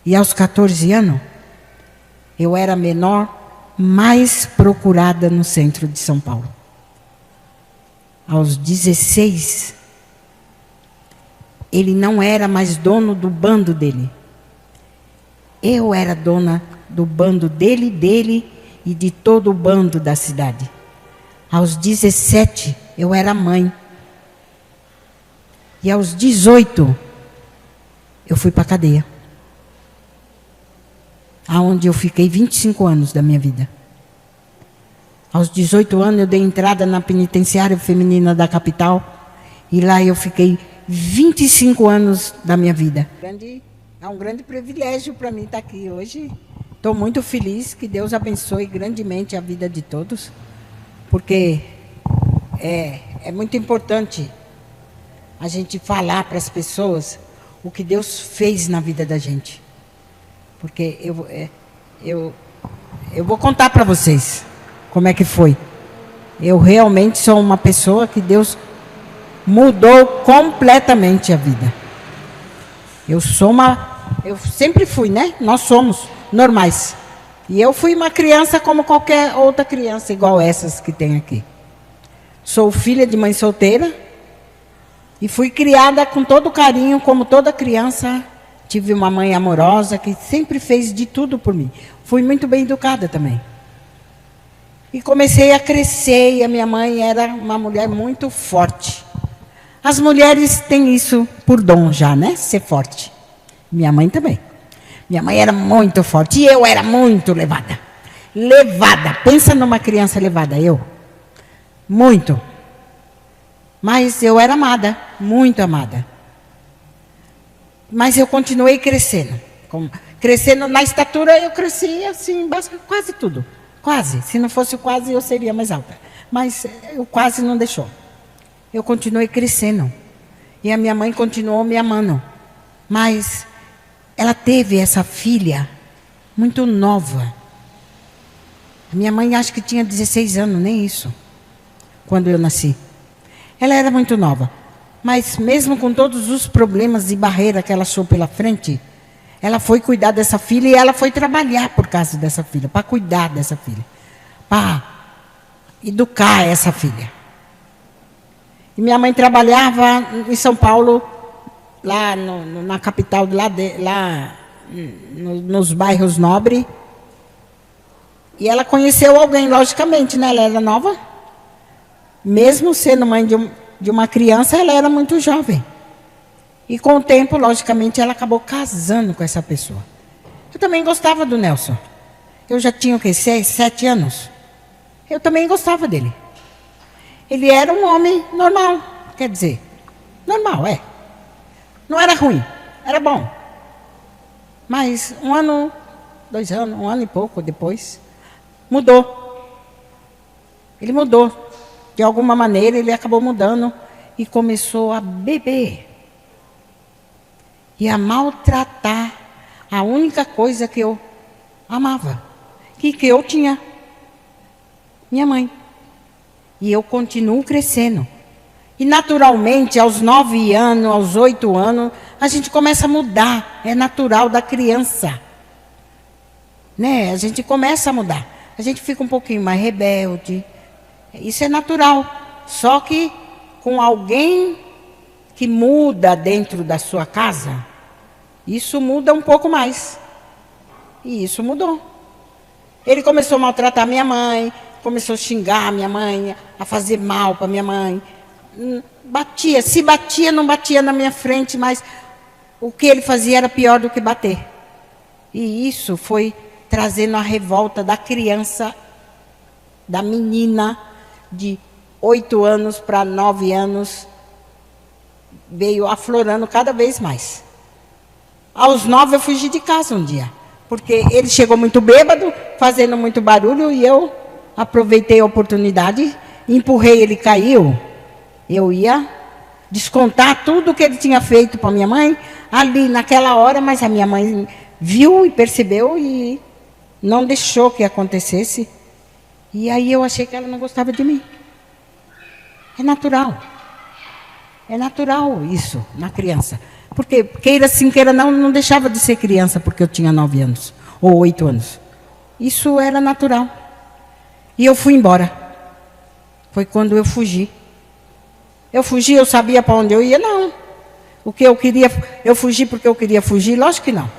E aos 14 anos, eu era a menor mais procurada no centro de São Paulo. Aos 16, ele não era mais dono do bando dele. Eu era dona do bando dele e de todo o bando da cidade. Aos 17, eu era mãe. E aos 18, eu fui para a cadeia. Aonde eu fiquei 25 anos da minha vida. Aos 18 anos, eu dei entrada na penitenciária feminina da capital. E lá eu fiquei 25 anos da minha vida. É um grande privilégio para mim estar aqui hoje. Estou muito feliz, que Deus abençoe grandemente a vida de todos. Porque é muito importante a gente falar para as pessoas o que Deus fez na vida da gente. Porque eu vou contar para vocês como é que foi. Eu realmente sou uma pessoa que Deus mudou completamente a vida. Eu sempre fui, né? Nós somos normais. E eu fui uma criança como qualquer outra criança, igual essas que tem aqui. Sou filha de mãe solteira e fui criada com todo carinho, como toda criança. Tive uma mãe amorosa que sempre fez de tudo por mim. Fui muito bem educada também. E comecei a crescer e a minha mãe era uma mulher muito forte. As mulheres têm isso por dom já, né? Ser forte. Minha mãe também. Minha mãe era muito forte e eu era muito levada. Levada. Pensa numa criança levada, eu. Muito. Mas eu era amada, muito amada. Mas eu continuei crescendo. Crescendo na estatura, eu cresci assim, quase tudo. Quase. Se não fosse o quase, eu seria mais alta. Mas o quase não deixou. Eu continuei crescendo. E a minha mãe continuou me amando. Mas ela teve essa filha muito nova. A minha mãe acho que tinha 16 anos, nem isso, quando eu nasci. Ela era muito nova. Mas mesmo com todos os problemas e barreiras que ela achou pela frente, ela foi cuidar dessa filha e ela foi trabalhar por causa dessa filha, para cuidar dessa filha, para educar essa filha. E minha mãe trabalhava em São Paulo, lá na capital, lá nos bairros nobres. E ela conheceu alguém, logicamente, né? Ela era nova. Mesmo sendo mãe de uma criança, ela era muito jovem. E com o tempo, logicamente, ela acabou casando com essa pessoa. Eu também gostava do Nelson. Eu já tinha, 6, 7 anos. Eu também gostava dele. Ele era um homem normal, quer dizer, normal, Não era ruim, era bom. Mas 1 ano, 2 anos, 1 ano e pouco depois, mudou. Ele mudou. De alguma maneira, ele acabou mudando e começou a beber. E a maltratar a única coisa que eu amava. Que eu tinha. Minha mãe. E eu continuo crescendo. E naturalmente, aos 9 anos, aos 8 anos, a gente começa a mudar. É natural da criança. Né? A gente começa a mudar. A gente fica um pouquinho mais rebelde. Isso é natural. Só que com alguém que muda dentro da sua casa, isso muda um pouco mais. E isso mudou. Ele começou a maltratar minha mãe, começou a xingar minha mãe, a fazer mal para minha mãe. Batia, se batia, não batia na minha frente, mas o que ele fazia era pior do que bater. E isso foi trazendo a revolta da criança, da menina de 8 anos para 9 anos, veio aflorando cada vez mais. Aos 9 eu fugi de casa um dia, porque ele chegou muito bêbado, fazendo muito barulho, e eu aproveitei a oportunidade, empurrei, ele caiu. Eu ia descontar tudo que ele tinha feito para minha mãe, ali naquela hora, mas a minha mãe viu e percebeu e não deixou que acontecesse. E aí eu achei que ela não gostava de mim. É natural. É natural isso na criança. Porque, queira sim, queira não, não deixava de ser criança porque eu tinha 9 anos, ou 8 anos. Isso era natural. E eu fui embora. Foi quando eu fugi. Eu fugi, eu sabia para onde eu ia? Não. O que eu queria, eu fugi porque eu queria fugir? Lógico que não.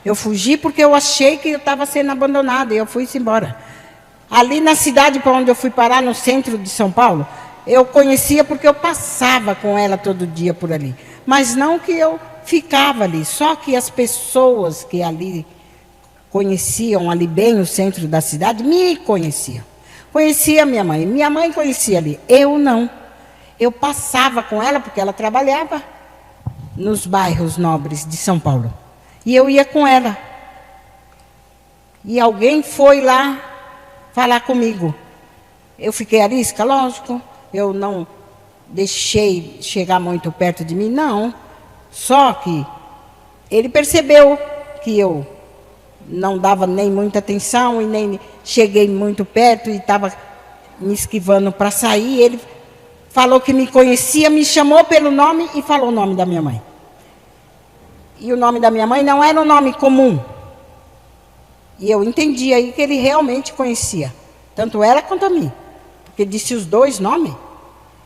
Eu fugi porque eu achei que eu estava sendo abandonada e eu fui embora. Ali na cidade para onde eu fui parar, no centro de São Paulo, eu conhecia porque eu passava com ela todo dia por ali. Mas não que eu ficava ali. Só que as pessoas que ali conheciam ali bem o centro da cidade, me conheciam. Conhecia minha mãe conhecia ali, eu não. Eu passava com ela porque ela trabalhava nos bairros nobres de São Paulo. E eu ia com ela. E alguém foi lá falar comigo. Eu fiquei arisca, lógico. Eu não deixei chegar muito perto de mim, não. Só que ele percebeu que eu não dava nem muita atenção e nem cheguei muito perto e estava me esquivando para sair. Ele falou que me conhecia, me chamou pelo nome e falou o nome da minha mãe. E o nome da minha mãe não era um nome comum. E eu entendi aí que ele realmente conhecia, tanto ela quanto a mim. Porque disse os dois nomes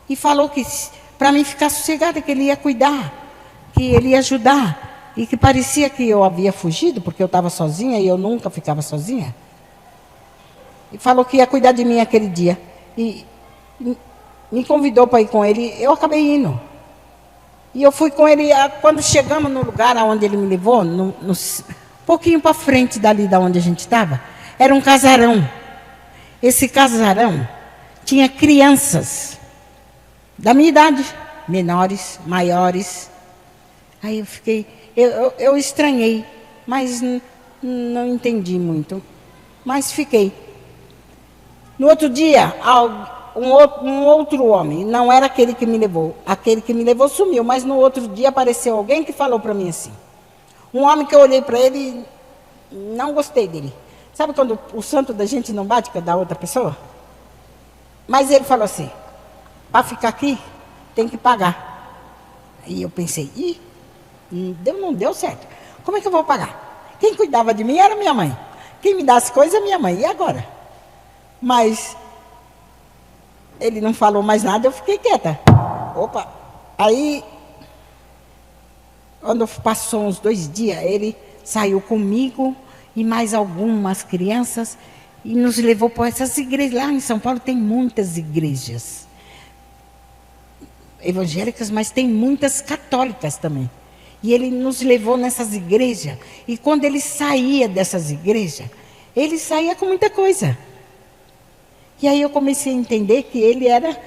e falou que para mim ficar sossegada, que ele ia cuidar, que ele ia ajudar. E que parecia que eu havia fugido, porque eu estava sozinha e eu nunca ficava sozinha. E falou que ia cuidar de mim aquele dia. E me convidou para ir com ele, eu acabei indo. E eu fui com ele, quando chegamos no lugar onde ele me levou, um pouquinho para frente dali da onde a gente estava, era um casarão. Esse casarão tinha crianças da minha idade, menores, maiores. Aí eu fiquei, eu estranhei, mas não entendi muito. Mas fiquei. No outro dia, um outro homem, não era aquele que me levou. Aquele que me levou sumiu, mas no outro dia apareceu alguém que falou para mim assim. Um homem que eu olhei para ele e não gostei dele. Sabe quando o santo da gente não bate com a da outra pessoa? Mas ele falou assim, para ficar aqui, tem que pagar. E eu pensei, não deu certo. Como é que eu vou pagar? Quem cuidava de mim era minha mãe. Quem me dá as coisas é minha mãe. E agora? Mas ele não falou mais nada, eu fiquei quieta. Opa! Aí, quando passou uns 2 dias, ele saiu comigo e mais algumas crianças e nos levou para essas igrejas. Lá em São Paulo tem muitas igrejas evangélicas, mas tem muitas católicas também. E ele nos levou nessas igrejas. E quando ele saía dessas igrejas, ele saía com muita coisa. E aí eu comecei a entender que ele era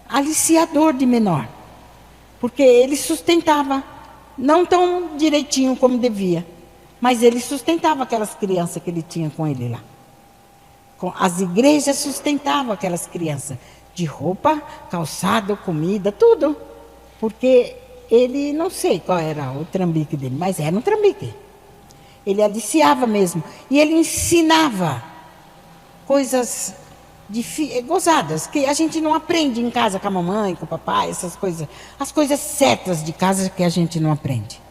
aliciador de menor. Porque ele sustentava, não tão direitinho como devia, mas ele sustentava aquelas crianças que ele tinha com ele lá. As igrejas sustentavam aquelas crianças, de roupa, calçado, comida, tudo. Porque ele, não sei qual era o trambique dele, mas era um trambique. Ele aliciava mesmo. E ele ensinava coisas gozadas, que a gente não aprende em casa com a mamãe, com o papai, essas coisas. As coisas certas de casa que a gente não aprende.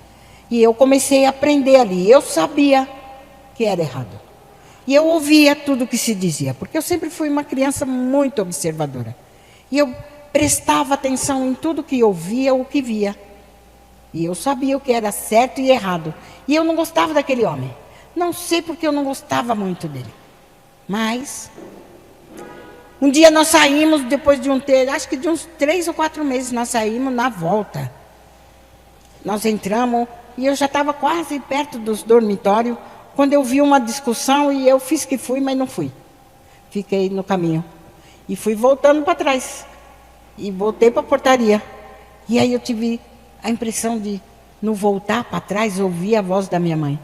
E eu comecei a aprender ali. Eu sabia que era errado. E eu ouvia tudo que se dizia, porque eu sempre fui uma criança muito observadora. E eu prestava atenção em tudo que ouvia ou que via. E eu sabia o que era certo e errado. E eu não gostava daquele homem. Não sei porque eu não gostava muito dele. Mas um dia nós saímos, depois de acho que de uns 3 ou 4 meses, nós saímos na volta. Nós entramos e eu já estava quase perto dos dormitórios, quando eu vi uma discussão e eu fiz que fui, mas não fui. Fiquei no caminho. E fui voltando para trás. E voltei para a portaria. E aí eu tive a impressão de, no voltar para trás, ouvir a voz da minha mãe.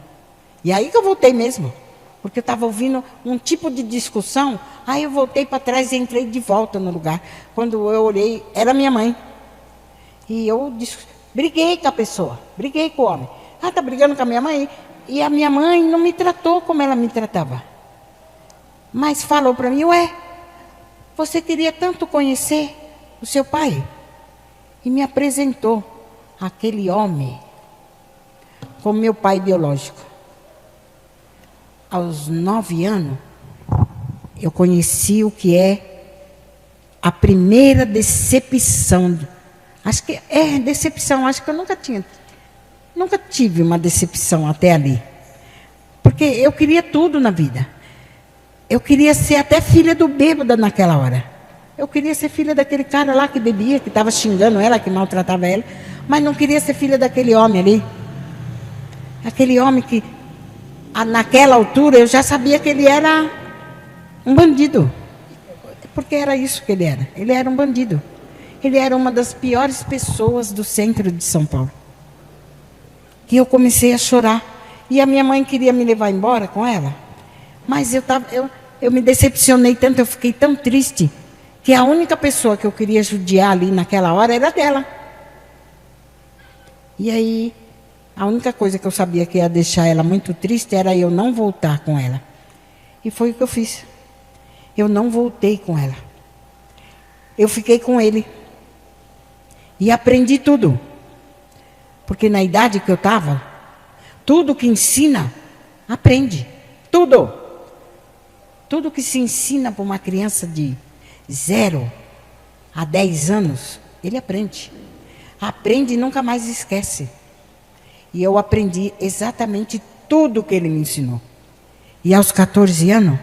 E aí que eu voltei mesmo. Porque eu estava ouvindo um tipo de discussão. Aí eu voltei para trás e entrei de volta no lugar. Quando eu olhei, era minha mãe. E eu briguei com a pessoa. Briguei com o homem. Está brigando com a minha mãe? E a minha mãe não me tratou como ela me tratava. Mas falou para mim, você queria tanto conhecer o seu pai? E me apresentou aquele homem como meu pai biológico. Aos 9 anos, eu conheci o que é a primeira decepção. Acho que é decepção, acho que eu nunca tive uma decepção até ali. Porque eu queria tudo na vida. Eu queria ser até filha do bêbado naquela hora. Eu queria ser filha daquele cara lá que bebia, que estava xingando ela, que maltratava ela. Mas não queria ser filha daquele homem ali. Aquele homem que, naquela altura, eu já sabia que ele era um bandido. Porque era isso que ele era. Ele era um bandido. Ele era uma das piores pessoas do centro de São Paulo. E eu comecei a chorar. E a minha mãe queria me levar embora com ela. Mas eu me decepcionei tanto, eu fiquei tão triste, que a única pessoa que eu queria judiar ali naquela hora era dela. E aí, a única coisa que eu sabia que ia deixar ela muito triste era eu não voltar com ela. E foi o que eu fiz. Eu não voltei com ela. Eu fiquei com ele. E aprendi tudo. Porque na idade que eu estava, tudo que ensina, aprende. Tudo. Tudo que se ensina para uma criança de 0 a 10 anos, ele aprende. Aprende e nunca mais esquece. E eu aprendi exatamente tudo que ele me ensinou. E aos 14 anos,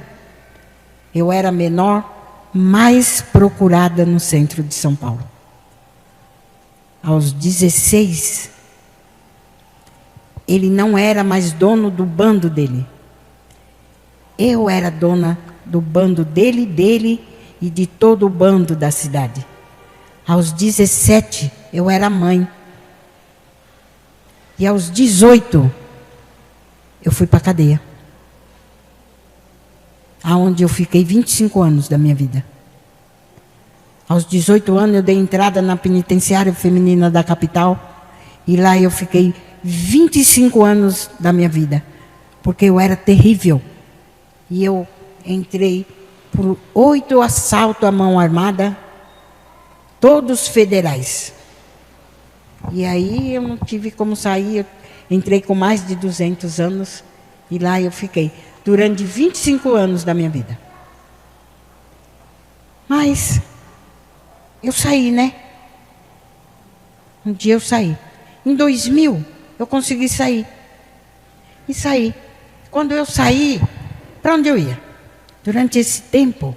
eu era a menor mais procurada no centro de São Paulo. Aos 16, ele não era mais dono do bando dele. Eu era dona do bando dele e de todo o bando da cidade. Aos 17, eu era mãe. E aos 18, eu fui para a cadeia. Aonde eu fiquei 25 anos da minha vida. Aos 18 anos, eu dei entrada na penitenciária feminina da capital. E lá eu fiquei 25 anos da minha vida. Porque eu era terrível. E eu entrei por 8 assaltos à mão armada, todos federais. E aí eu não tive como sair, eu entrei com mais de 200 anos e lá eu fiquei durante 25 anos da minha vida. Mas eu saí, né? Um dia eu saí. Em 2000 eu consegui sair. E saí. Quando eu saí, para onde eu ia? Durante esse tempo,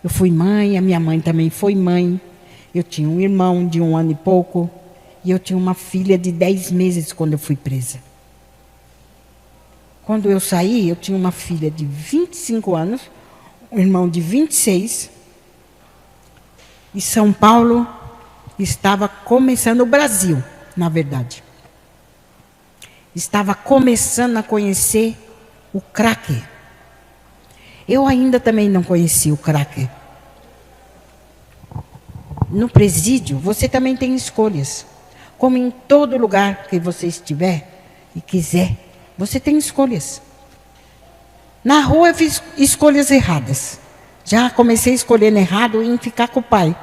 eu fui mãe, a minha mãe também foi mãe. Eu tinha um irmão de 1 ano e pouco. E eu tinha uma filha de 10 meses quando eu fui presa. Quando eu saí, eu tinha uma filha de 25 anos, um irmão de 26. E São Paulo estava começando, o Brasil, na verdade. Estava começando a conhecer o crack. Eu ainda também não conhecia o crack. No presídio, você também tem escolhas. Como em todo lugar que você estiver e quiser, você tem escolhas. Na rua eu fiz escolhas erradas. Já comecei escolhendo errado em ficar com o pai.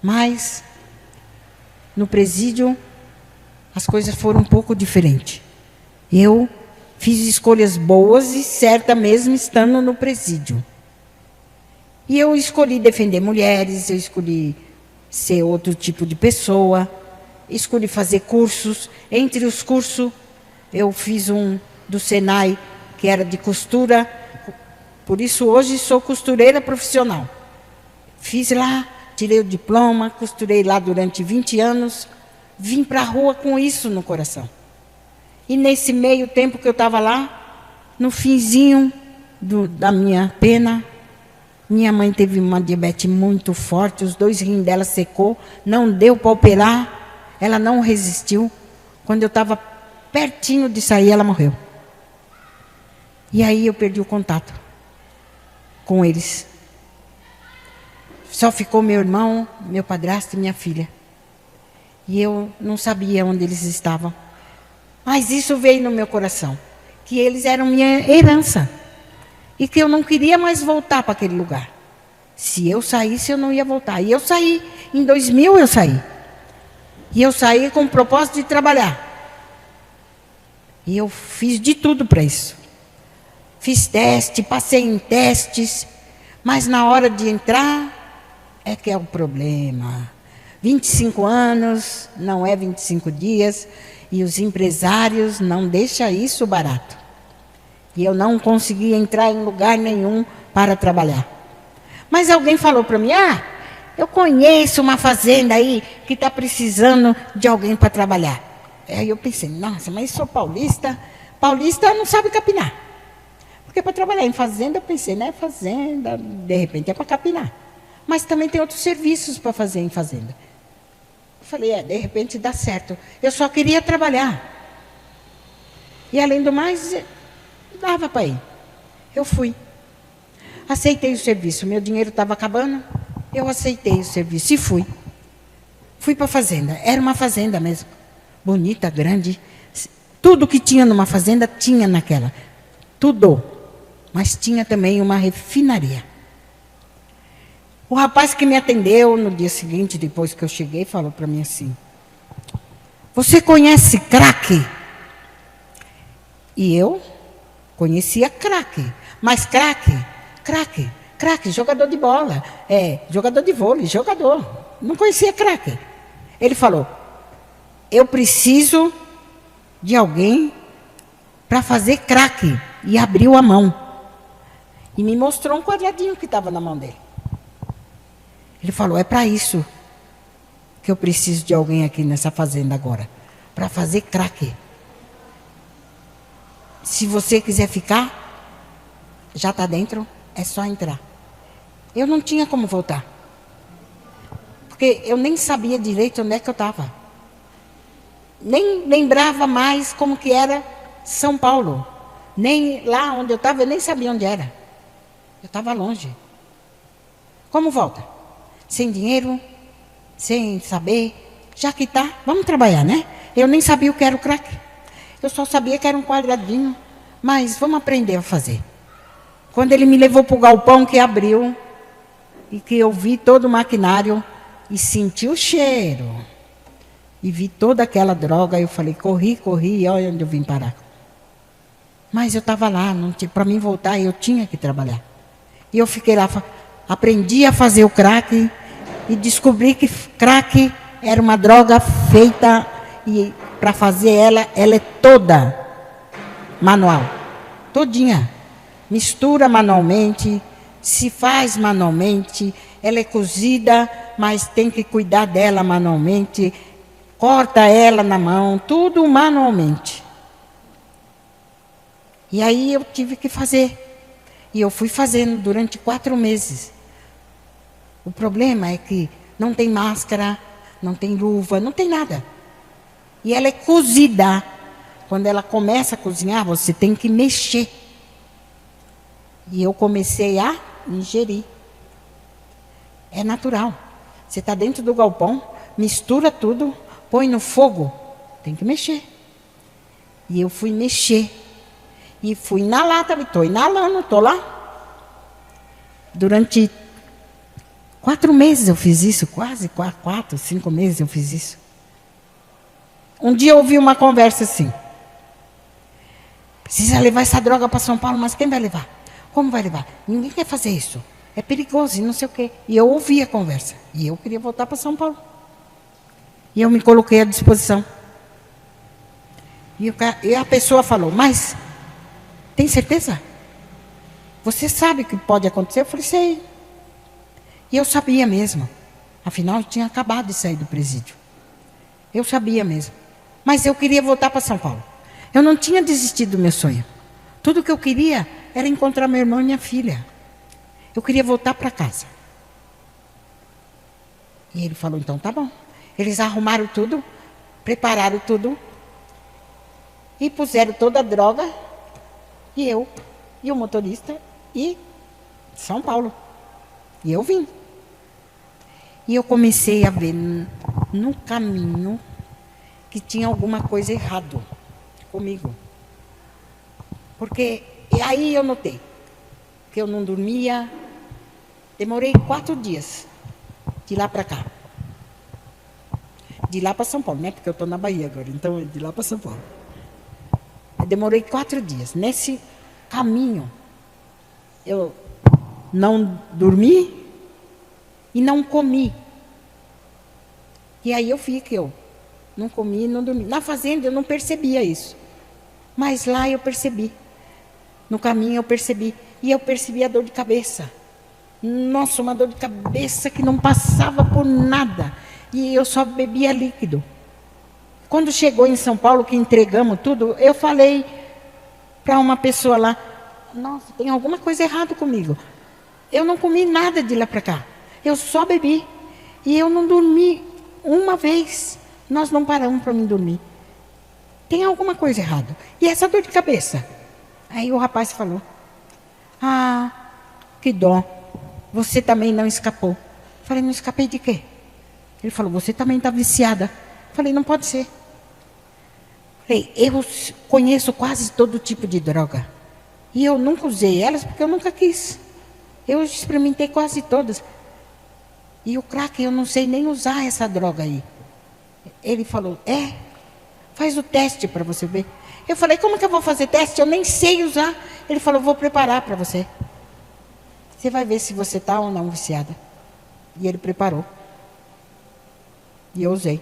Mas, no presídio, as coisas foram um pouco diferentes. Eu fiz escolhas boas e certas mesmo estando no presídio. E eu escolhi defender mulheres, eu escolhi ser outro tipo de pessoa, escolhi fazer cursos. Entre os cursos, eu fiz um do Senai, que era de costura. Por isso, hoje, sou costureira profissional. Fiz lá, tirei o diploma, costurei lá durante 20 anos. Vim para a rua com isso no coração. E nesse meio tempo que eu estava lá, no finzinho da minha pena, minha mãe teve uma diabetes muito forte, os 2 rins dela secou, não deu para operar, ela não resistiu. Quando eu estava pertinho de sair, ela morreu. E aí eu perdi o contato com eles. Só ficou meu irmão, meu padrasto e minha filha. E eu não sabia onde eles estavam. Mas isso veio no meu coração, que eles eram minha herança. E que eu não queria mais voltar para aquele lugar. Se eu saísse, eu não ia voltar. E eu saí. Em 2000 eu saí. E eu saí com o propósito de trabalhar. E eu fiz de tudo para isso. Fiz teste, passei em testes, mas na hora de entrar é que é o problema. 25 anos, não é 25 dias, e os empresários não deixam isso barato. E eu não consegui entrar em lugar nenhum para trabalhar. Mas alguém falou para mim, eu conheço uma fazenda aí que está precisando de alguém para trabalhar. Aí eu pensei, nossa, mas sou paulista, paulista não sabe capinar. Porque para trabalhar em fazenda, eu pensei, né, fazenda, de repente é para capinar. Mas também tem outros serviços para fazer em fazenda. Eu falei, de repente dá certo. Eu só queria trabalhar. E além do mais, dava para ir. Eu fui. Aceitei o serviço. Meu dinheiro estava acabando. Eu aceitei o serviço e fui. Fui para a fazenda. Era uma fazenda mesmo. Bonita, grande. Tudo que tinha numa fazenda, tinha naquela. Tudo. Mas tinha também uma refinaria. O rapaz que me atendeu no dia seguinte, depois que eu cheguei, falou para mim assim, você conhece crack? E eu conhecia crack. Mas crack, jogador de bola, jogador de vôlei, jogador. Não conhecia crack. Ele falou, eu preciso de alguém para fazer crack. E abriu a mão. E me mostrou um quadradinho que estava na mão dele. Ele falou, é para isso que eu preciso de alguém aqui nessa fazenda agora. Para fazer crack. Se você quiser ficar, já está dentro, é só entrar. Eu não tinha como voltar. Porque eu nem sabia direito onde é que eu estava. Nem lembrava mais como que era São Paulo. Nem lá onde eu estava, eu nem sabia onde era. Eu estava longe. Como volta? Sem dinheiro, sem saber. Já que está, vamos trabalhar, né? Eu nem sabia o que era o crack. Eu só sabia que era um quadradinho. Mas vamos aprender a fazer. Quando ele me levou para o galpão que abriu, e que eu vi todo o maquinário, e senti o cheiro, e vi toda aquela droga, eu falei, corri, e olha onde eu vim parar. Mas eu estava lá, para mim voltar, eu tinha que trabalhar. E eu fiquei lá, aprendi a fazer o crack, e descobri que crack era uma droga feita, e para fazer ela é toda manual, todinha. Mistura manualmente, se faz manualmente, ela é cozida, mas tem que cuidar dela manualmente, corta ela na mão, tudo manualmente. E aí eu tive que fazer. E eu fui fazendo durante 4 meses. O problema é que não tem máscara, não tem luva, não tem nada. E ela é cozida. Quando ela começa a cozinhar, você tem que mexer. E eu comecei a ingerir. É natural. Você está dentro do galpão, mistura tudo, põe no fogo, tem que mexer. E eu fui mexer. E fui inalar também, estou inalando, estou lá. Durante 4 meses eu fiz isso, quase 4, 5 meses eu fiz isso. Um dia eu ouvi uma conversa assim. Precisa levar essa droga para São Paulo, mas quem vai levar? Como vai levar? Ninguém quer fazer isso. É perigoso e não sei o quê. E eu ouvi a conversa. E eu queria voltar para São Paulo. E eu me coloquei à disposição. E a pessoa falou, mas tem certeza? Você sabe o que pode acontecer? Eu falei, sei. E eu sabia mesmo. Afinal, eu tinha acabado de sair do presídio. Eu sabia mesmo. Mas eu queria voltar para São Paulo. Eu não tinha desistido do meu sonho. Tudo que eu queria era encontrar meu irmão e minha filha. Eu queria voltar para casa. E ele falou, então tá bom. Eles arrumaram tudo, prepararam tudo. E puseram toda a droga. E eu, e o motorista, e São Paulo. E eu vim. E eu comecei a ver no caminho que tinha alguma coisa errado comigo. Porque aí eu notei que eu não dormia. Demorei 4 dias de lá para cá. De lá para São Paulo, né? Porque eu estou na Bahia agora, então de lá para São Paulo. demorei 4 dias. Nesse caminho, eu não dormi e não comi. E aí eu vi que eu não comi e não dormi. Na fazenda eu não percebia isso. Mas lá eu percebi. No caminho eu percebi. E eu percebi a dor de cabeça. Nossa, uma dor de cabeça que não passava por nada. E eu só bebia líquido. Quando chegou em São Paulo, que entregamos tudo, eu falei para uma pessoa lá, nossa, tem alguma coisa errada comigo. Eu não comi nada de lá para cá. Eu só bebi. E eu não dormi uma vez. Nós não paramos para mim dormir. Tem alguma coisa errada. E essa dor de cabeça? Aí o rapaz falou, ah, que dó. Você também não escapou. Eu falei, não escapei de quê? Ele falou, você também está viciada. Eu falei, não pode ser. Falei, eu conheço quase todo tipo de droga. E eu nunca usei elas porque eu nunca quis. Eu experimentei quase todas. E o crack, eu não sei nem usar essa droga aí. Ele falou, faz o teste para você ver. Eu falei, como que eu vou fazer teste? Eu nem sei usar. Ele falou, vou preparar para você. Você vai ver se você está ou não viciada. E ele preparou. E eu usei.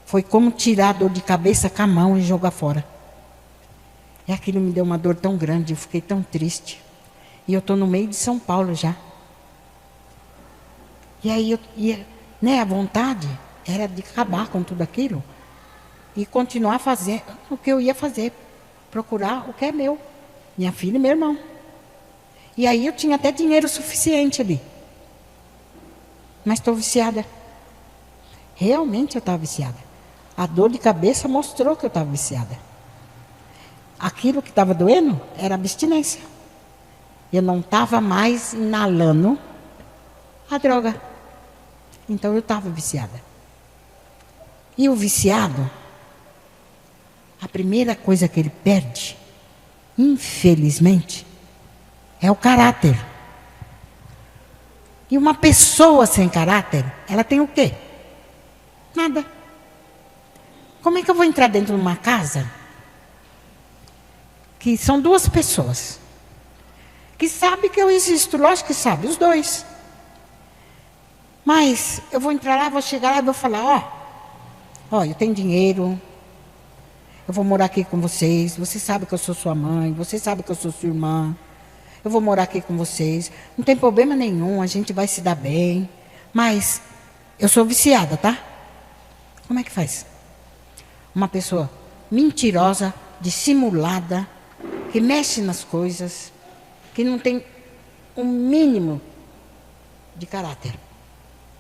Foi como tirar a dor de cabeça com a mão e jogar fora. E aquilo me deu uma dor tão grande, eu fiquei tão triste. E eu estou no meio de São Paulo já. E aí, a vontade era de acabar com tudo aquilo. E continuar fazendo o que eu ia fazer. Procurar o que é meu. Minha filha e meu irmão. E aí eu tinha até dinheiro suficiente ali. Mas estou viciada. Realmente eu estava viciada. A dor de cabeça mostrou que eu estava viciada. Aquilo que estava doendo era abstinência. Eu não estava mais inalando a droga. Então eu estava viciada. E o viciado, a primeira coisa que ele perde, infelizmente, é o caráter. E uma pessoa sem caráter, ela tem o quê? Nada. Como é que eu vou entrar dentro de uma casa que são 2 pessoas que sabem que eu existo? Lógico que sabem, os 2. Mas eu vou entrar lá, vou chegar lá e vou falar, ó, eu tenho dinheiro, eu vou morar aqui com vocês, você sabe que eu sou sua mãe, você sabe que eu sou sua irmã, eu vou morar aqui com vocês, não tem problema nenhum, a gente vai se dar bem, mas eu sou viciada, tá? Como é que faz? Uma pessoa mentirosa, dissimulada, que mexe nas coisas, que não tem um mínimo de caráter,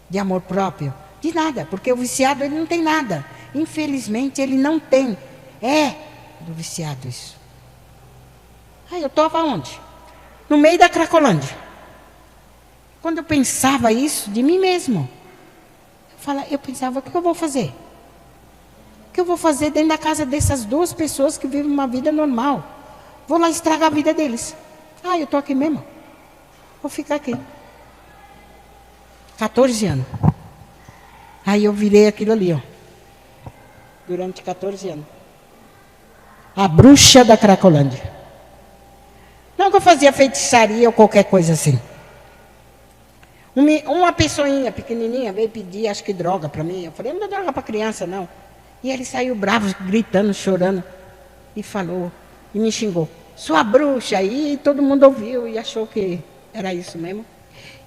de amor próprio, de nada, porque o viciado ele não tem nada. Infelizmente ele não tem. É do viciado isso. Aí eu estava onde? No meio da Cracolândia. Quando eu pensava isso de mim mesmo, eu pensava, o que eu vou fazer? O que eu vou fazer dentro da casa dessas 2 pessoas que vivem uma vida normal? Vou lá estragar a vida deles. Eu estou aqui mesmo. Vou ficar aqui. 14 anos. Aí eu virei aquilo ali, ó. Durante 14 anos. A bruxa da Cracolândia. Não que eu fazia feitiçaria ou qualquer coisa assim. Uma pessoinha pequenininha veio pedir, acho que droga para mim. Eu falei, não dá droga para criança, não. E ele saiu bravo, gritando, chorando. E falou, e me xingou. Sua bruxa. E todo mundo ouviu e achou que era isso mesmo.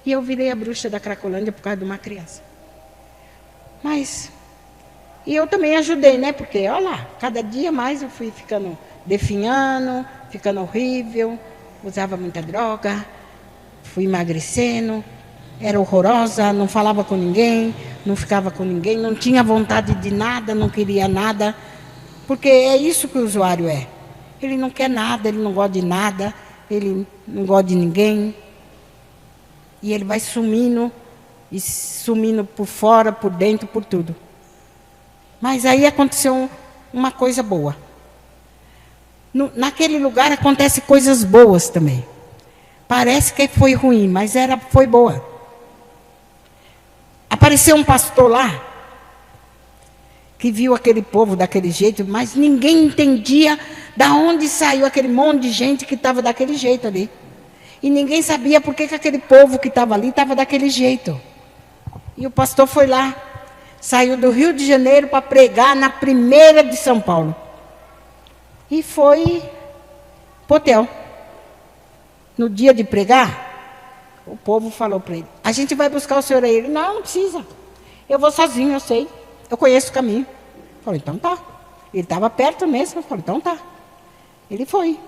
E eu virei a bruxa da Cracolândia por causa de uma criança. Mas, e eu também ajudei, né? Porque, olha lá, cada dia mais eu fui ficando definhando, ficando horrível, usava muita droga, fui emagrecendo, era horrorosa, não falava com ninguém, não ficava com ninguém, não tinha vontade de nada, não queria nada, porque é isso que o usuário é. Ele não quer nada, ele não gosta de nada, ele não gosta de ninguém. E ele vai sumindo, e sumindo por fora, por dentro, por tudo. Mas aí aconteceu uma coisa boa. Naquele lugar acontecem coisas boas também. Parece que foi ruim, mas foi boa. Apareceu um pastor lá, que viu aquele povo daquele jeito, mas ninguém entendia da onde saiu aquele monte de gente que estava daquele jeito ali. E ninguém sabia por que aquele povo que estava ali estava daquele jeito. E o pastor foi lá, saiu do Rio de Janeiro para pregar na primeira de São Paulo. E foi para o hotel. No dia de pregar, o povo falou para ele: a gente vai buscar o senhor aí. Ele: não precisa. Eu vou sozinho, eu sei. Eu conheço o caminho. Eu falei: então tá. Ele estava perto mesmo. Eu falei: então tá. Ele foi.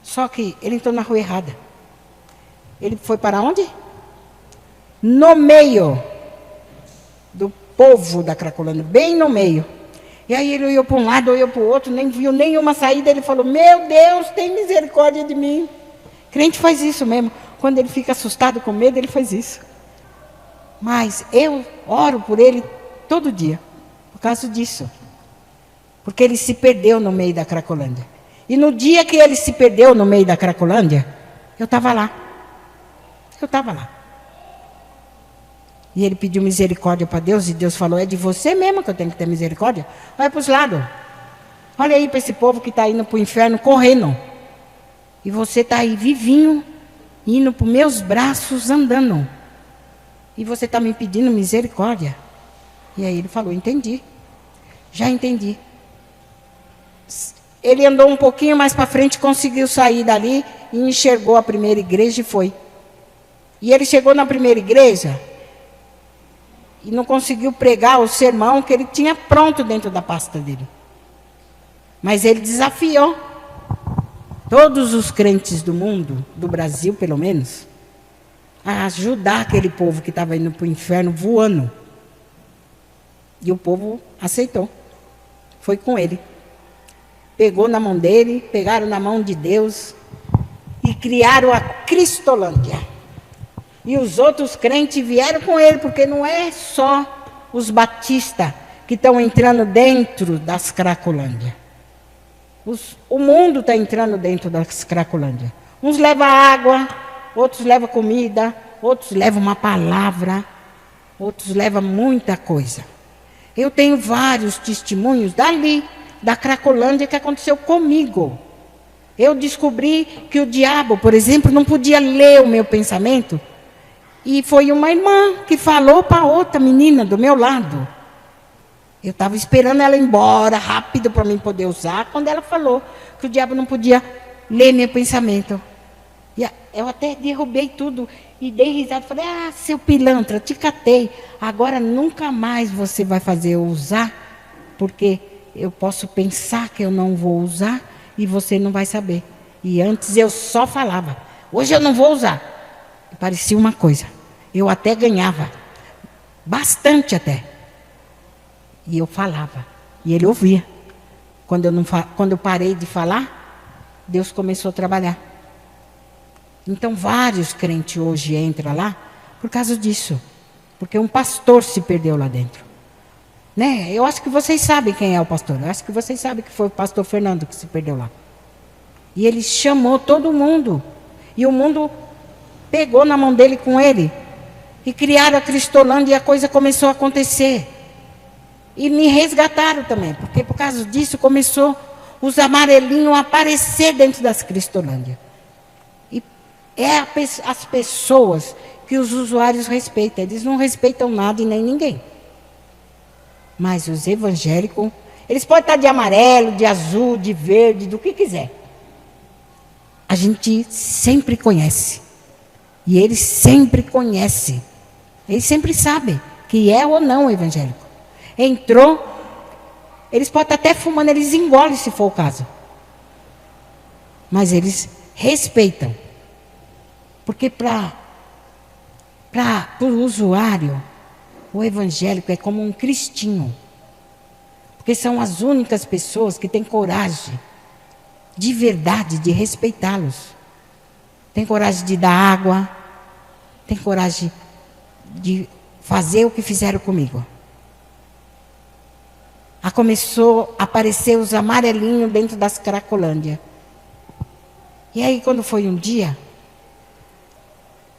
Só que ele entrou na rua errada. Ele foi para onde? No meio do povo da Cracolândia, bem no meio. E aí ele olhou para um lado, olhou para o outro, nem viu nenhuma saída. Ele falou: meu Deus, tem misericórdia de mim. Crente faz isso mesmo. Quando ele fica assustado com medo, ele faz isso. Mas eu oro por ele todo dia, por causa disso. Porque ele se perdeu no meio da Cracolândia. E no dia que ele se perdeu no meio da Cracolândia, eu estava lá. Eu estava lá. E ele pediu misericórdia para Deus, e Deus falou: é de você mesmo que eu tenho que ter misericórdia. Olha para os lados. Olha aí para esse povo que está indo para o inferno correndo. E você está aí vivinho, indo para os meus braços andando. E você está me pedindo misericórdia. E aí ele falou: entendi. Já entendi. Ele andou um pouquinho mais para frente, conseguiu sair dali e enxergou a primeira igreja e foi. E ele chegou na primeira igreja e não conseguiu pregar o sermão que ele tinha pronto dentro da pasta dele. Mas ele desafiou todos os crentes do mundo, do Brasil pelo menos, a ajudar aquele povo que estava indo para o inferno voando. E o povo aceitou. Foi com ele. Pegou na mão dele, pegaram na mão de Deus e criaram a Cristolândia. E os outros crentes vieram com ele, porque não é só os batistas que estão entrando dentro das Cracolândia. O mundo está entrando dentro das Cracolândia. Uns levam água, outros levam comida, outros levam uma palavra, outros levam muita coisa. Eu tenho vários testemunhos dali, da Cracolândia, que aconteceu comigo. Eu descobri que o diabo, por exemplo, não podia ler o meu pensamento. E foi uma irmã que falou para outra menina do meu lado. Eu estava esperando ela ir embora, rápido, para mim poder usar, quando ela falou que o diabo não podia ler meu pensamento. E eu até derrubei tudo e dei risada. Falei: ah, seu pilantra, te catei. Agora nunca mais você vai fazer eu usar, porque eu posso pensar que eu não vou usar e você não vai saber. E antes eu só falava: hoje eu não vou usar. Parecia uma coisa. Eu até ganhava. Bastante até. E eu falava. E ele ouvia. Quando eu parei de falar, Deus começou a trabalhar. Então vários crentes hoje entram lá por causa disso. Porque um pastor se perdeu lá dentro. Né? Eu acho que vocês sabem quem é o pastor. Eu acho que vocês sabem que foi o pastor Fernando que se perdeu lá. E ele chamou todo mundo. E o mundo pegou na mão dele com ele. E criaram a Cristolândia e a coisa começou a acontecer. E me resgataram também. Porque por causa disso começou os amarelinhos a aparecer dentro das Cristolândia. E é as pessoas que os usuários respeitam. Eles não respeitam nada e nem ninguém. Mas os evangélicos, eles podem estar de amarelo, de azul, de verde, do que quiser. A gente sempre conhece. E eles sempre conhecem. Eles sempre sabem que é ou não evangélico. Entrou, eles podem estar até fumando, eles engolem se for o caso. Mas eles respeitam. Porque para o usuário, o evangélico é como um cristinho. Porque são as únicas pessoas que têm coragem, de verdade, de respeitá-los. Tem coragem de dar água. Tem coragem de fazer o que fizeram comigo. Começou a aparecer os amarelinhos dentro das Cracolândia. E aí quando foi um dia,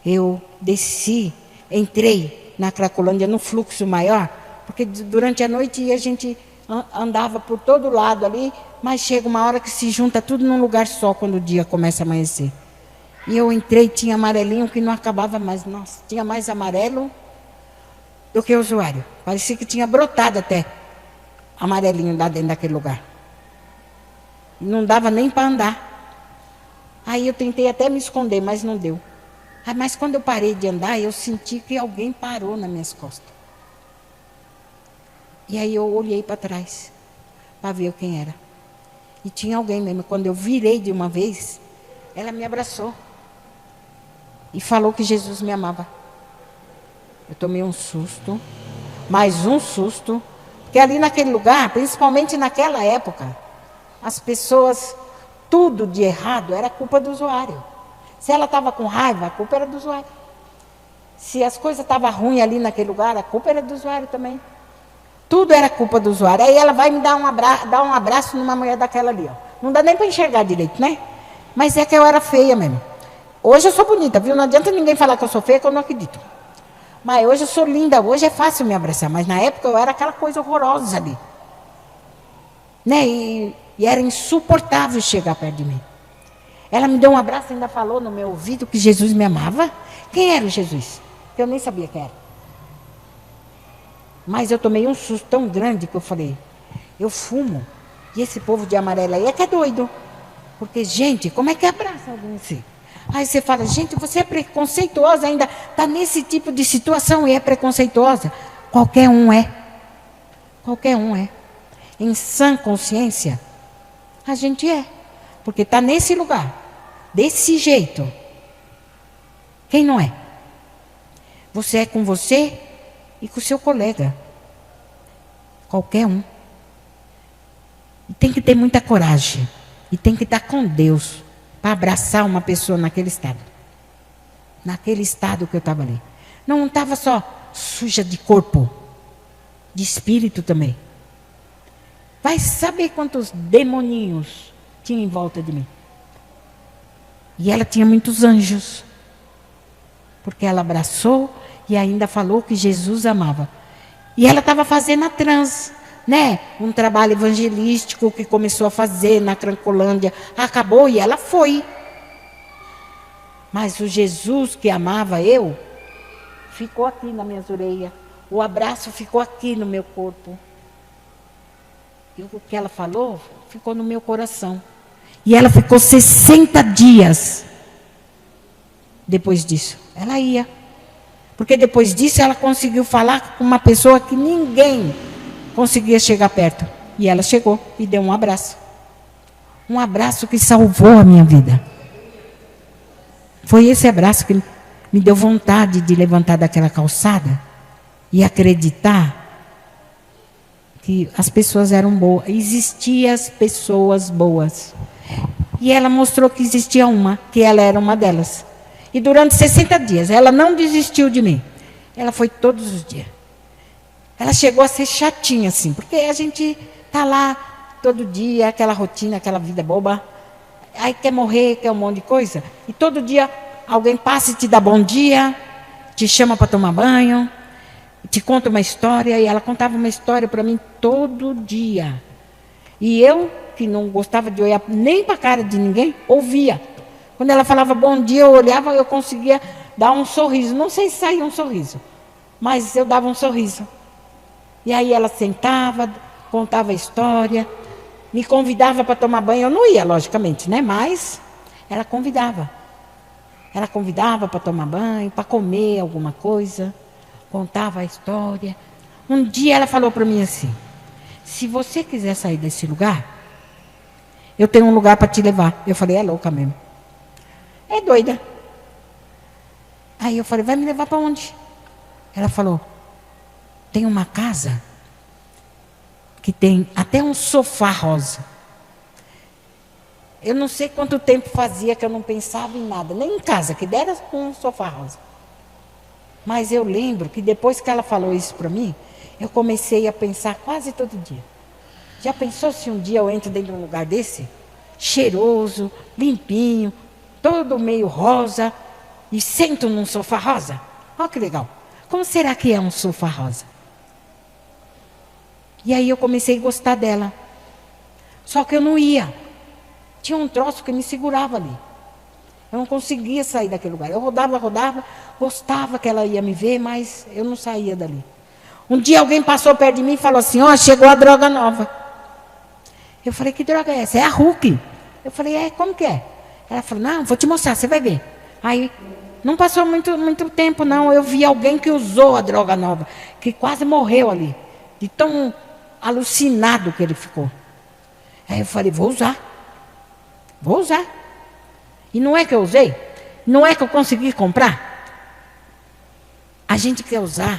eu desci, entrei na Cracolândia no fluxo maior, porque durante a noite a gente andava por todo lado ali, mas chega uma hora que se junta tudo num lugar só quando o dia começa a amanhecer. E eu entrei, tinha amarelinho que não acabava mais. Nossa, tinha mais amarelo do que usuário. Parecia que tinha brotado até amarelinho lá dentro daquele lugar. Não dava nem para andar. Aí eu tentei até me esconder, mas não deu. Mas quando eu parei de andar, eu senti que alguém parou nas minhas costas. E aí eu olhei para trás, para ver quem era. E tinha alguém mesmo. Quando eu virei de uma vez, ela me abraçou. E falou que Jesus me amava. Eu tomei um susto, mais um susto. Porque ali naquele lugar, principalmente naquela época, as pessoas, tudo de errado era culpa do usuário. Se ela estava com raiva, a culpa era do usuário. Se as coisas estavam ruins ali naquele lugar, a culpa era do usuário também. Tudo era culpa do usuário. Aí ela vai me dar um abraço numa mulher daquela ali. Ó. Não dá nem para enxergar direito, né? Mas é que eu era feia mesmo. Hoje eu sou bonita, viu? Não adianta ninguém falar que eu sou feia, que eu não acredito. Mas hoje eu sou linda, hoje é fácil me abraçar. Mas na época eu era aquela coisa horrorosa ali. Né? E era insuportável chegar perto de mim. Ela me deu um abraço e ainda falou no meu ouvido que Jesus me amava. Quem era o Jesus? Eu nem sabia quem era. Mas eu tomei um susto tão grande que eu falei, eu fumo. E esse povo de amarelo aí é que é doido. Porque, gente, como é que abraça alguém assim? Aí você fala, gente, você é preconceituosa ainda. Está nesse tipo de situação e é preconceituosa. Qualquer um é. Qualquer um é. Em sã consciência, a gente é. Porque está nesse lugar. Desse jeito. Quem não é? Você é com você e com o seu colega. Qualquer um. E tem que ter muita coragem. E tem que estar com Deus para abraçar uma pessoa naquele estado. Naquele estado que eu estava ali. Não estava só suja de corpo. De espírito também. Vai saber quantos demoninhos tinha em volta de mim. E ela tinha muitos anjos. Porque ela abraçou e ainda falou que Jesus amava. E ela estava fazendo a trans, né? Um trabalho evangelístico que começou a fazer na Crancolândia. Acabou e ela foi. Mas o Jesus que amava eu, ficou aqui nas minhas orelhas. O abraço ficou aqui no meu corpo. E o que ela falou, ficou no meu coração. E ela ficou 60 dias depois disso. Ela ia. Porque depois disso ela conseguiu falar com uma pessoa que ninguém conseguia chegar perto. E ela chegou e deu um abraço. Um abraço que salvou a minha vida. Foi esse abraço que me deu vontade de levantar daquela calçada e acreditar que as pessoas eram boas. Existiam as pessoas boas. E ela mostrou que existia uma, que ela era uma delas. E durante 60 dias, ela não desistiu de mim. Ela foi todos os dias. Ela chegou a ser chatinha, assim, porque a gente está lá todo dia, aquela rotina, aquela vida boba. Aí quer morrer, quer um monte de coisa. E todo dia alguém passa e te dá bom dia, te chama para tomar banho, te conta uma história. E ela contava uma história para mim todo dia. E eu, que não gostava de olhar nem para a cara de ninguém, ouvia. Quando ela falava bom dia, eu olhava, eu conseguia dar um sorriso. Não sei se saía um sorriso, mas eu dava um sorriso. E aí ela sentava, contava a história, me convidava para tomar banho. Eu não ia, logicamente, né? Mas ela convidava. Ela convidava para tomar banho, para comer alguma coisa, contava a história. Um dia ela falou para mim assim, se você quiser sair desse lugar, eu tenho um lugar para te levar. Eu falei, é louca mesmo. É doida. Aí eu falei, vai me levar para onde? Ela falou, tem uma casa que tem até um sofá rosa. Eu não sei quanto tempo fazia que eu não pensava em nada, nem em casa, que dera com um sofá rosa. Mas eu lembro que depois que ela falou isso para mim, eu comecei a pensar quase todo dia. Já pensou se um dia eu entro dentro de um lugar desse? Cheiroso, limpinho, todo meio rosa, e sento num sofá rosa? Olha que legal. Como será que é um sofá rosa? E aí eu comecei a gostar dela. Só que eu não ia. Tinha um troço que me segurava ali. Eu não conseguia sair daquele lugar. Eu rodava, gostava que ela ia me ver, mas eu não saía dali. Um dia alguém passou perto de mim e falou assim, ó, chegou a droga nova. Eu falei, que droga é essa? É a Hulk. Eu falei, como que é? Ela falou, não, vou te mostrar, você vai ver. Aí, não passou muito tempo, não. Eu vi alguém que usou a droga nova, que quase morreu ali, de tão alucinado que ele ficou. Aí eu falei, vou usar. E não é que eu usei, não é que eu consegui comprar. A gente quer usar,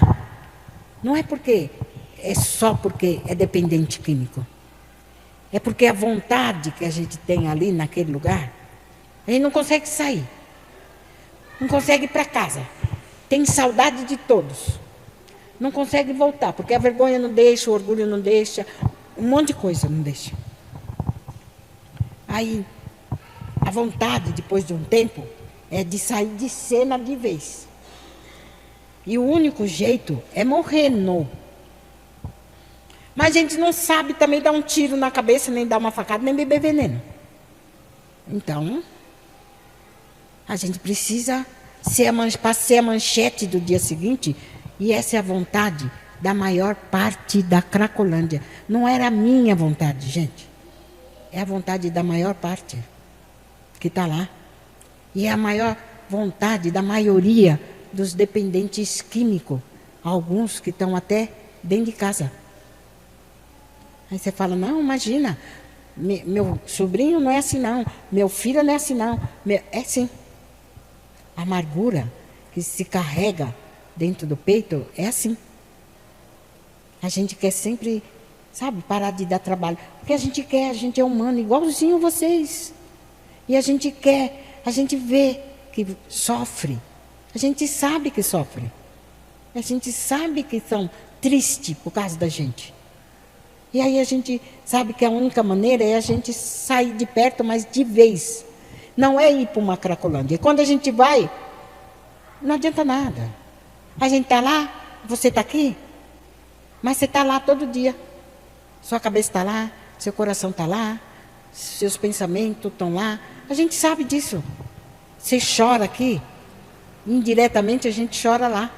não é porque é só porque é dependente químico. É porque a vontade que a gente tem ali naquele lugar, a gente não consegue sair. Não consegue ir para casa. Tem saudade de todos. Não consegue voltar, porque a vergonha não deixa, o orgulho não deixa, um monte de coisa não deixa. Aí, a vontade, depois de um tempo, é de sair de cena de vez. E o único jeito é morrer no. Mas a gente não sabe também dar um tiro na cabeça, nem dar uma facada, nem beber veneno. Então, a gente precisa ser a manchete do dia seguinte, e essa é a vontade da maior parte da Cracolândia. Não era a minha vontade, gente. É a vontade da maior parte que está lá. E é a maior vontade da maioria dos dependentes químicos. Alguns que estão até dentro de casa. Aí você fala, não, imagina, meu sobrinho não é assim não, meu filho não é assim não. É sim. A amargura que se carrega dentro do peito é assim. A gente quer sempre, sabe, parar de dar trabalho. Porque a gente é humano, igualzinho vocês. E a gente quer, a gente vê que sofre. A gente sabe que sofre. A gente sabe que são tristes por causa da gente. E aí a gente sabe que a única maneira é a gente sair de perto, mas de vez. Não é ir para uma Cracolândia. E quando a gente vai, não adianta nada. A gente está lá, você está aqui, mas você está lá todo dia. Sua cabeça está lá, seu coração está lá, seus pensamentos estão lá. A gente sabe disso. Você chora aqui, indiretamente a gente chora lá.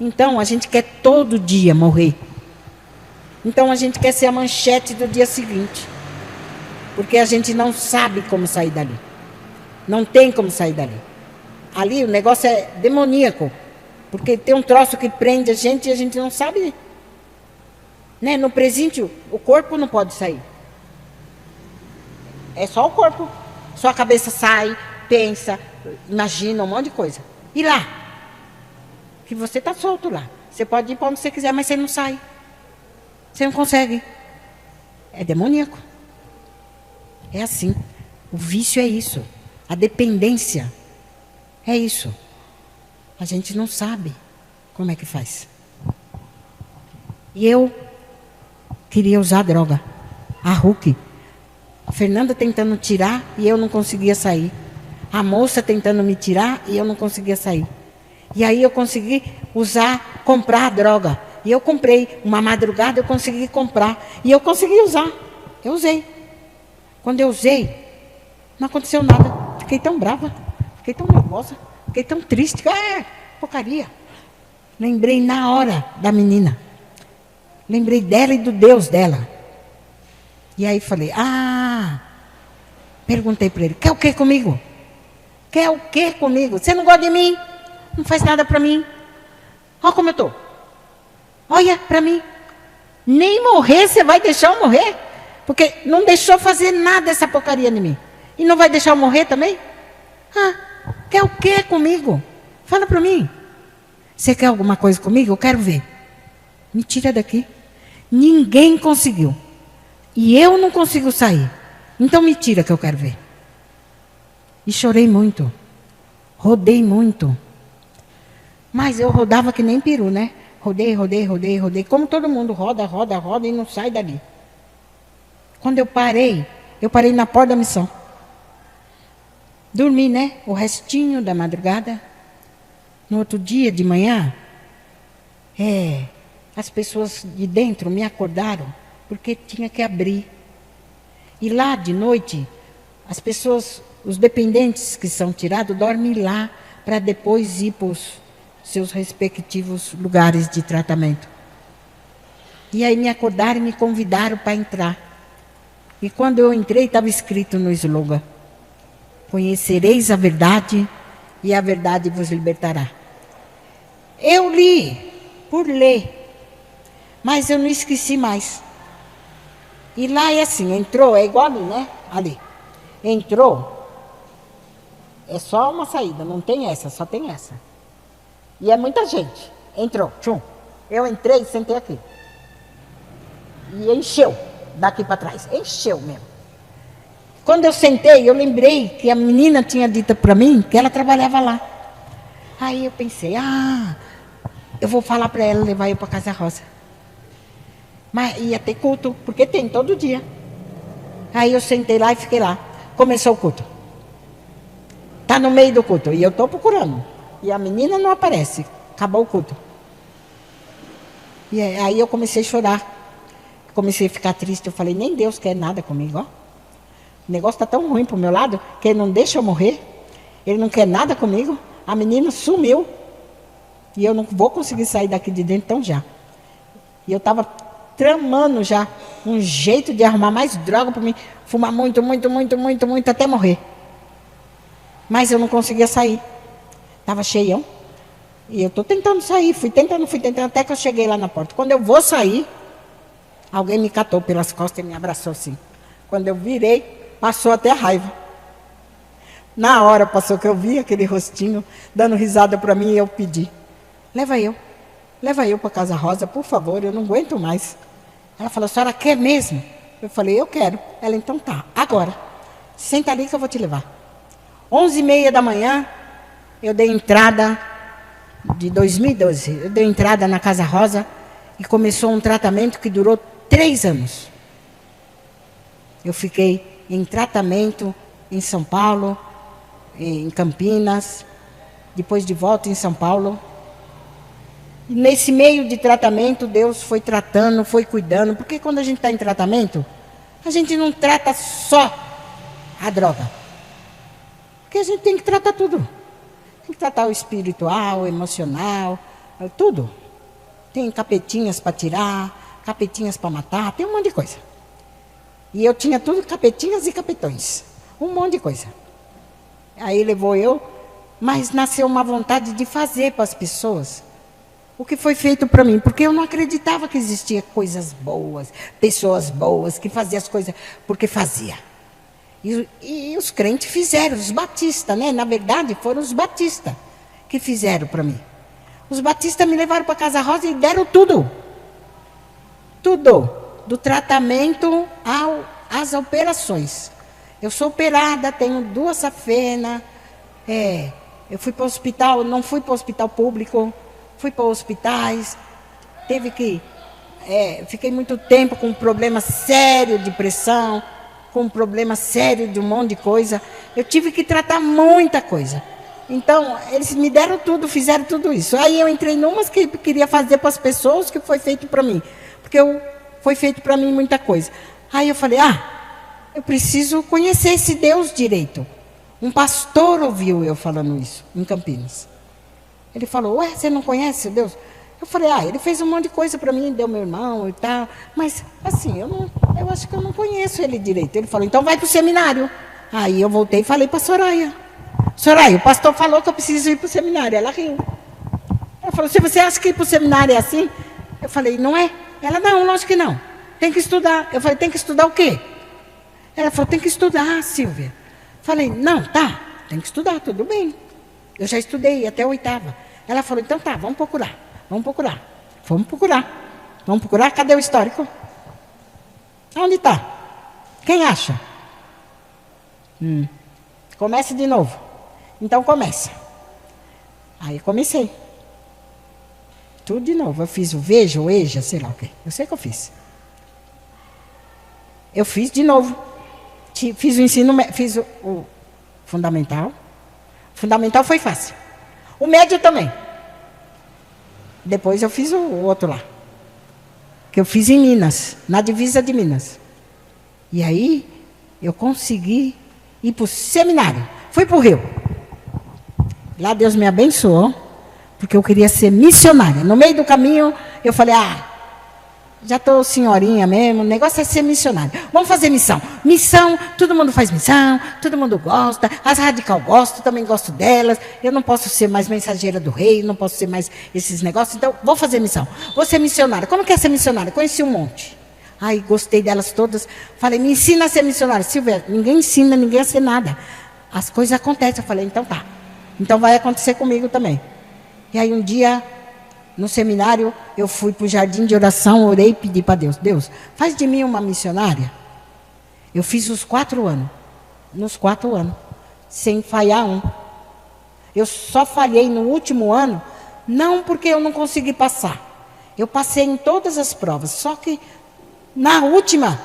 Então a gente quer todo dia morrer. Então a gente quer ser a manchete do dia seguinte. Porque a gente não sabe como sair dali. Não tem como sair dali. Ali o negócio é demoníaco. Porque tem um troço que prende a gente e a gente não sabe. Né? No presídio, o corpo não pode sair. É só o corpo. Só a cabeça sai, pensa, imagina um monte de coisa. E lá? Que você está solto lá. Você pode ir para onde você quiser, mas você não sai. Você não consegue. É demoníaco. É assim. O vício é isso. A dependência é isso. A gente não sabe como é que faz. E eu queria usar droga. A Hulk. A Fernanda tentando tirar e eu não conseguia sair. A moça tentando me tirar e eu não conseguia sair. E aí eu consegui comprar a droga. E eu comprei. Uma madrugada eu consegui comprar. E eu consegui usar. Eu usei. Quando eu usei, não aconteceu nada. Fiquei tão brava. Fiquei tão nervosa. Fiquei tão triste. Porcaria. Lembrei na hora da menina. Lembrei dela e do Deus dela. E aí falei, perguntei para ele, quer o que comigo? Quer o que comigo? Você não gosta de mim? Não faz nada para mim. Olha como eu estou. Olha para mim. Nem morrer você vai deixar eu morrer? Porque não deixou fazer nada essa porcaria de mim. E não vai deixar eu morrer também? Quer o que comigo? Fala para mim. Você quer alguma coisa comigo? Eu quero ver. Me tira daqui. Ninguém conseguiu. E eu não consigo sair. Então me tira que eu quero ver. E chorei muito. Rodei muito. Mas eu rodava que nem peru, né? Rodei. Como todo mundo roda e não sai dali. Quando eu parei na porta da missão. Dormi, né? O restinho da madrugada. No outro dia de manhã, as pessoas de dentro me acordaram, porque tinha que abrir. E lá de noite, as pessoas, os dependentes que são tirados, dormem lá, para depois ir para os seus respectivos lugares de tratamento. E aí me acordaram e me convidaram para entrar. E quando eu entrei, estava escrito no slogan: conhecereis a verdade e a verdade vos libertará. Eu li, por ler, mas eu não esqueci mais. E lá é assim, entrou, é igual ali, né? Ali. Entrou, é só uma saída, não tem essa, só tem essa. E é muita gente. Entrou, tchum. Eu entrei e sentei aqui. E encheu, daqui para trás. Encheu mesmo. Quando eu sentei, eu lembrei que a menina tinha dito para mim que ela trabalhava lá. Aí eu pensei, eu vou falar para ela levar eu para Casa Rosa. Mas ia ter culto, porque tem todo dia. Aí eu sentei lá e fiquei lá. Começou o culto. Está no meio do culto. E eu estou procurando. E a menina não aparece. Acabou o culto. E aí eu comecei a chorar. Comecei a ficar triste. Eu falei, nem Deus quer nada comigo. Ó. O negócio está tão ruim para o meu lado que ele não deixa eu morrer. Ele não quer nada comigo. A menina sumiu. E eu não vou conseguir sair daqui de dentro tão já. E eu estava tramando já um jeito de arrumar mais droga para mim. Fumar muito, até morrer. Mas eu não conseguia sair. Estava cheião. E eu estou tentando sair. Fui tentando, até que eu cheguei lá na porta. Quando eu vou sair, alguém me catou pelas costas e me abraçou assim. Quando eu virei, passou até a raiva. Na hora passou que eu vi aquele rostinho dando risada para mim e eu pedi. Leva eu para Casa Rosa, por favor, eu não aguento mais. Ela falou, a senhora quer mesmo? Eu falei, eu quero. Ela, então tá, agora. Senta ali que eu vou te levar. 11h30 da manhã, eu dei entrada, de 2012, eu dei entrada na Casa Rosa e começou um tratamento que durou 3 anos. Eu fiquei em tratamento em São Paulo, em Campinas, depois de volta em São Paulo. E nesse meio de tratamento, Deus foi tratando, foi cuidando. Porque quando a gente está em tratamento, a gente não trata só a droga. Porque a gente tem que tratar tudo. Tem que tratar o espiritual, o emocional, tudo. Tem capetinhas para tirar, capetinhas para matar, tem um monte de coisa. E eu tinha tudo, capetinhas e capetões. Um monte de coisa. Aí levou eu, mas nasceu uma vontade de fazer para as pessoas o que foi feito para mim, porque eu não acreditava que existia coisas boas, pessoas boas, que faziam as coisas porque fazia. E os crentes fizeram, os batistas, né? Na verdade, foram os batistas que fizeram para mim. Os batistas me levaram para Casa Rosa e deram tudo. Tudo. Do tratamento às operações. Eu sou operada, tenho 2 safenas. Eu fui para o hospital, não fui para o hospital público. Fui para hospitais, fiquei muito tempo com um problema sério de pressão, com um problema sério de um monte de coisa. Eu tive que tratar muita coisa. Então, eles me deram tudo, fizeram tudo isso. Aí eu entrei numas que queria fazer para as pessoas que foi feito para mim. Porque foi feito para mim muita coisa. Aí eu falei, eu preciso conhecer esse Deus direito. Um pastor ouviu eu falando isso, em Campinas. Ele falou, você não conhece Deus? Eu falei, ele fez um monte de coisa para mim, deu meu irmão e tal. Mas, assim, eu acho que eu não conheço ele direito. Ele falou, então vai para o seminário. Aí eu voltei e falei para a Soraya. Soraya, o pastor falou que eu preciso ir para o seminário. Ela riu. Ela falou, se você acha que ir para o seminário é assim? Eu falei, não é? Ela, não, lógico que não. Tem que estudar. Eu falei, tem que estudar o quê? Ela falou, tem que estudar, Silvia. Falei, não, tá, tem que estudar, tudo bem. Eu já estudei até a 8ª. Ela falou, então tá, vamos procurar. Cadê o histórico? Onde está? Quem acha? Comece de novo. Então começa. Aí comecei. Tudo de novo. Eu fiz o veja, o eja, sei lá o quê. Eu sei que eu fiz. Eu fiz de novo. Fiz o ensino, fiz o fundamental. Fundamental foi fácil. O médio também. Depois eu fiz o outro lá. que eu fiz em Minas, na divisa de Minas. E aí, eu consegui ir para o seminário. Fui para o Rio. Lá Deus me abençoou, porque eu queria ser missionária. No meio do caminho, eu falei, já estou senhorinha mesmo, o negócio é ser missionária. Vamos fazer missão. Missão, todo mundo faz missão, todo mundo gosta. As radical gostam, também gosto delas. Eu não posso ser mais mensageira do rei, não posso ser mais esses negócios. Então, vou fazer missão. Vou ser missionária. Como que é ser missionária? Conheci um monte. Ai, gostei delas todas. Falei, me ensina a ser missionária. Silvia, ninguém ensina ninguém a ser nada. As coisas acontecem. Eu falei, então tá. Então vai acontecer comigo também. E aí um dia, no seminário, eu fui para o jardim de oração, orei e pedi para Deus. Deus, faz de mim uma missionária. Eu fiz os 4 anos. Nos 4 anos. Sem falhar um. Eu só falhei no último ano, não porque eu não consegui passar. Eu passei em todas as provas. Só que na última,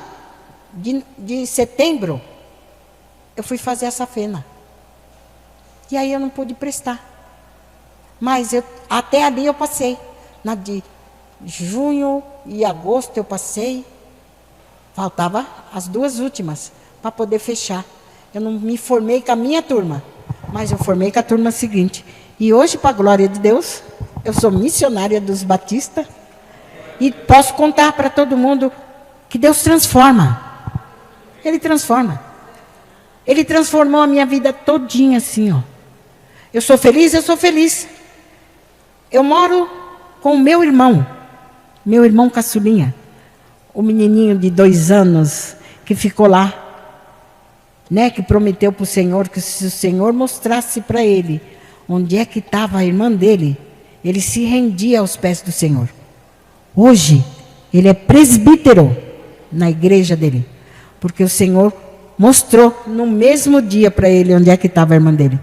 de setembro, eu fui fazer essa fena. E aí eu não pude prestar. Mas até ali eu passei. Na de junho e agosto eu passei. Faltava as 2 últimas para poder fechar. Eu não me formei com a minha turma, mas eu formei com a turma seguinte. E hoje, para a glória de Deus, eu sou missionária dos batistas. E posso contar para todo mundo que Deus transforma. Ele transforma. Ele transformou a minha vida todinha assim, ó. Eu sou feliz, eu sou feliz. Eu moro com o meu irmão caçulinha, o menininho de 2 anos que ficou lá, né, que prometeu para o Senhor que se o Senhor mostrasse para ele onde é que estava a irmã dele, ele se rendia aos pés do Senhor. Hoje, ele é presbítero na igreja dele, porque o Senhor mostrou no mesmo dia para ele onde é que estava a irmã dele.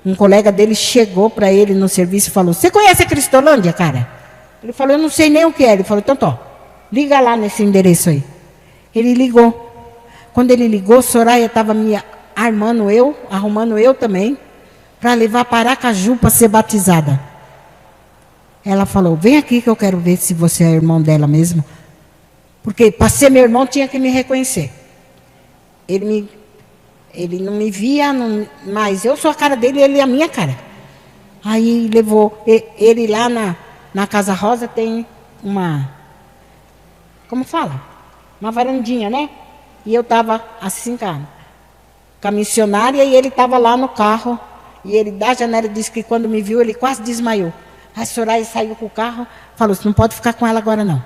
Um colega dele chegou para ele no serviço e falou, você conhece a Cristolândia, cara? Ele falou, eu não sei nem o que é. Ele falou, então, liga lá nesse endereço aí. Ele ligou. Quando ele ligou, Soraya estava me arrumando eu também, para levar para Aracaju para ser batizada. Ela falou, vem aqui que eu quero ver se você é irmão dela mesmo. Porque para ser meu irmão tinha que me reconhecer. Ele não me via, mas eu sou a cara dele e ele é a minha cara. Aí levou ele lá na Casa Rosa, tem uma, como fala? Uma varandinha, né? E eu estava assim, com a missionária, e ele estava lá no carro. E ele da janela disse que quando me viu, ele quase desmaiou. A Soraya saiu com o carro, falou, você não pode ficar com ela agora não.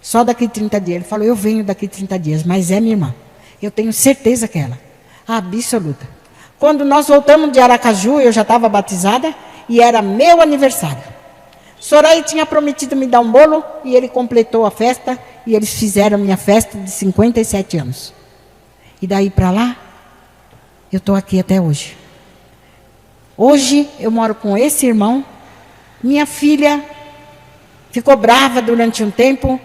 Só daqui 30 dias. Ele falou, eu venho daqui 30 dias, mas é minha irmã. Eu tenho certeza que é ela. Absoluta. Quando nós voltamos de Aracaju, eu já estava batizada e era meu aniversário. Soraya tinha prometido me dar um bolo e ele completou a festa e eles fizeram minha festa de 57 anos. E daí para lá, eu estou aqui até hoje. Hoje eu moro com esse irmão. Minha filha ficou brava durante um tempo.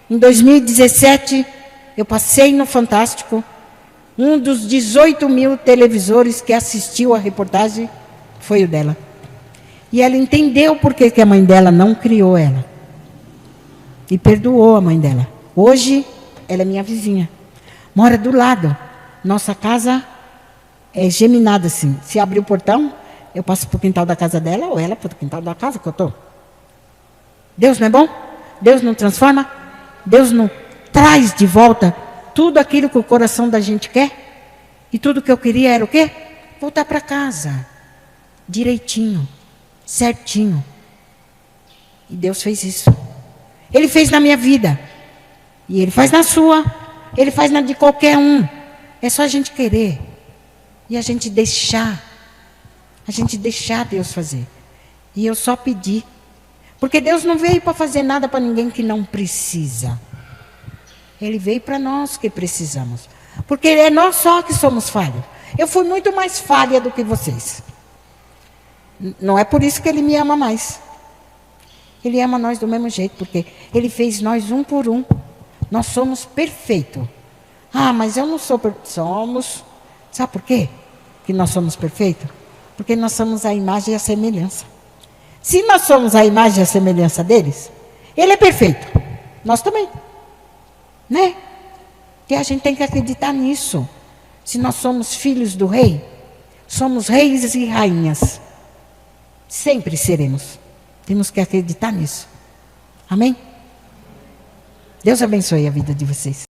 Em 2017, eu passei no Fantástico. Um dos 18 mil televisores que assistiu a reportagem foi o dela. E ela entendeu por que a mãe dela não criou ela. E perdoou a mãe dela. Hoje, ela é minha vizinha. Mora do lado. Nossa casa é geminada assim. Se abrir o portão, eu passo para o quintal da casa dela ou ela para o quintal da casa que eu estou. Deus não é bom? Deus não transforma? Deus não traz de volta tudo aquilo que o coração da gente quer? E tudo que eu queria era o quê? Voltar para casa. Direitinho. Certinho. E Deus fez isso. Ele fez na minha vida. E Ele faz na sua. Ele faz na de qualquer um. É só a gente querer. E a gente deixar. A gente deixar Deus fazer. E eu só pedi. Porque Deus não veio para fazer nada para ninguém que não precisa. Ele veio para nós que precisamos. Porque é nós só que somos falhos. Eu fui muito mais falha do que vocês. Não é por isso que Ele me ama mais. Ele ama nós do mesmo jeito, porque Ele fez nós um por um. Nós somos perfeitos. Ah, mas eu não sou perfeito. Somos. Sabe por quê que nós somos perfeitos? Porque nós somos a imagem e a semelhança. Se nós somos a imagem e a semelhança deles, Ele é perfeito. nós também. Né? E a gente tem que acreditar nisso. Se nós somos filhos do rei, somos reis e rainhas. Sempre seremos. Temos que acreditar nisso. Amém? Deus abençoe a vida de vocês.